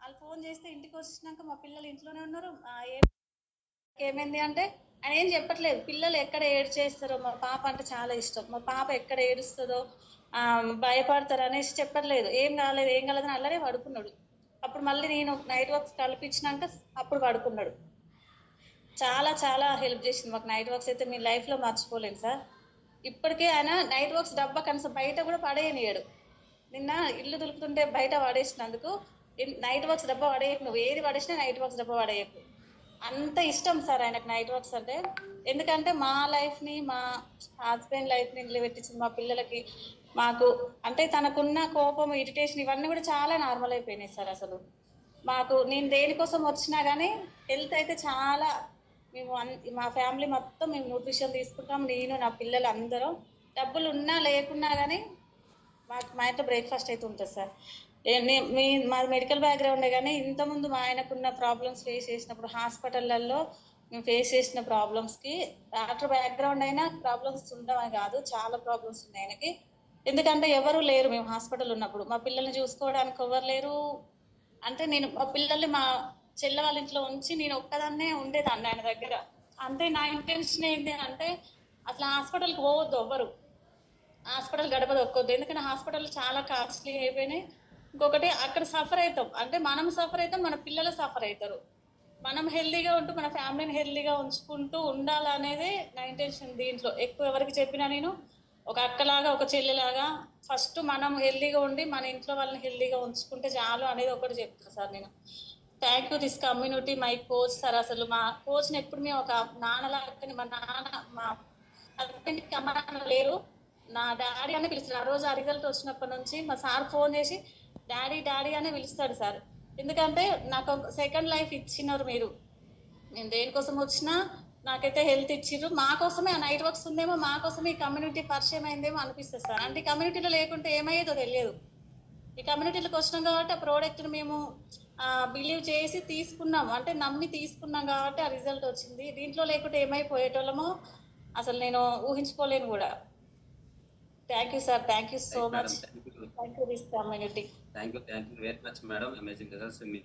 వాళ్ళు ఫోన్ చేస్తే ఇంటికి వచ్చినాక మా పిల్లలు ఇంట్లోనే ఉన్నారు. ఏమైంది అంటే ఆయన ఏం చెప్పట్లేదు. పిల్లలు ఎక్కడ ఏడ్చేస్తారో, మా పాప అంటే చాలా ఇష్టం, మా పాప ఎక్కడ ఏడుస్తుందో భయపడతారు అనేసి చెప్పట్లేదు. ఏం కాలేదని అలానే పడుకున్నాడు. అప్పుడు మళ్ళీ నేను నైట్ వర్క్స్ కల్పించినాక అప్పుడు పడుకున్నాడు. చాలా చాలా హెల్ప్ చేసింది మాకు నైట్ వర్క్స్ అయితే. మీ లైఫ్లో మర్చిపోలేను సార్. ఇప్పటికే ఆయన నైట్ వర్క్స్ డబ్బా కనీసం బయట కూడా పడేయనియాడు. నిన్న ఇల్లు దులుపుతుంటే బయట పడేసినందుకు, నైట్ వర్క్స్ డబ్బా పడేయకు, నువ్వు ఏది పడేసినా నైట్ వర్క్స్ డబ్బా పడేయకు. అంత ఇష్టం సార్ ఆయనకు నైట్ వర్క్స్ అంటే. ఎందుకంటే మా లైఫ్ని, మా హస్బెండ్ లైఫ్ని నిలబెట్టించింది మా పిల్లలకి, మాకు. అంటే తనకున్న కోపం, ఇరిటేషన్ ఇవన్నీ కూడా చాలా నార్మల్ అయిపోయినాయి సార్. అసలు మాకు, నేను దేనికోసం వచ్చినా కానీ హెల్త్ అయితే చాలా, మేము మా ఫ్యామిలీ మొత్తం మేము న్యూట్రిషన్ తీసుకుంటాం. నేను, నా పిల్లలు అందరం. డబ్బులు ఉన్నా లేకున్నా కానీ మా ఇంట్లో బ్రేక్ఫాస్ట్ అయితే ఉంటుంది సార్. మాది మెడికల్ బ్యాక్గ్రౌండే, కానీ ఇంతకుముందు మా ఆయనకున్న ప్రాబ్లమ్స్ ఫేస్ చేసినప్పుడు హాస్పిటళ్లలో మేము ఫేస్ చేసిన ప్రాబ్లమ్స్కి, డాక్టర్ బ్యాక్గ్రౌండ్ అయినా ప్రాబ్లమ్స్ ఉండవని కాదు, చాలా ప్రాబ్లమ్స్ ఉన్నాయి ఆయనకి. ఎందుకంటే ఎవరు లేరు మేము హాస్పిటల్ ఉన్నప్పుడు. మా పిల్లల్ని చూసుకోవడానికి ఎవరు లేరు. అంటే నేను మా పిల్లల్ని మా చెల్లె వాళ్ళ ఇంట్లో ఉంచి నేను ఒక్కదాన్నే ఉండేదాన్ని ఆయన దగ్గర. అంటే నా ఇంటెన్షన్ ఏంటి అంటే, అసలు హాస్పిటల్కి పోవద్దు ఎవ్వరు, హాస్పిటల్ గడప దొక్కొద్దు. ఎందుకంటే హాస్పిటల్ చాలా కాస్ట్లీ అయిపోయినాయి. ఇంకొకటి, అక్కడ సఫర్ అవుతాం. అంటే మనం సఫర్ అవుతాం, మన పిల్లలు సఫర్ అవుతారు. మనం హెల్దీగా ఉంటూ మన ఫ్యామిలీని హెల్దీగా ఉంచుకుంటూ ఉండాలనేదే నా ఇంటెన్షన్. దీంట్లో ఎక్కువ ఎవరికి చెప్పినా నేను ఒక అక్కలాగా, ఒక చెల్లిలాగా, ఫస్ట్ మనం హెల్దీగా ఉండి మన ఇంట్లో వాళ్ళని హెల్దీగా ఉంచుకుంటే చాలు అనేది ఒకటి చెప్తాను సార్ నేను. Thank you this community, my coach sir. అసలు మా కోచ్ని ఎప్పుడు మేము ఒక నాన్నలాగా, మా నాన్న, మా హస్బెండ్కి అమ్మ నాన్న లేరు, నా డాడీ అని పిలుస్తారు. ఆ రోజు ఆ రిజల్ట్ వచ్చినప్పటి నుంచి మా సార్ ఫోన్ చేసి డాడీ డాడీ అనే పిలుస్తాడు సార్. ఎందుకంటే నాకు సెకండ్ లైఫ్ ఇచ్చినారు మీరు. నేను దేనికోసం వచ్చినా నాకైతే హెల్త్ ఇచ్చిర్రు. మా కోసమే ఆ నైట్ వర్క్స్ ఉందేమో, మా కోసమే ఈ కమ్యూనిటీ పరిచయం అయిందేమో అనిపిస్తుంది సార్. అంటే ఈ కమ్యూనిటీలో లేకుంటే ఏమయ్యేదో తెలియదు. ఈ కమ్యూనిటీలోకి వచ్చినాం కాబట్టి ఆ ప్రోడక్ట్ని మేము బిలీవ్ చేసి తీసుకున్నాం, అంటే నమ్మి తీసుకున్నాం కాబట్టి ఆ రిజల్ట్ వచ్చింది. దీంట్లో లేకుంటే ఏమైపోయేటోళ్ళమో అసలు నేను ఊహించుకోలేను కూడా. Thank you sir, thank you so much. Thank you this community. Thank you very much madam. Amazing results me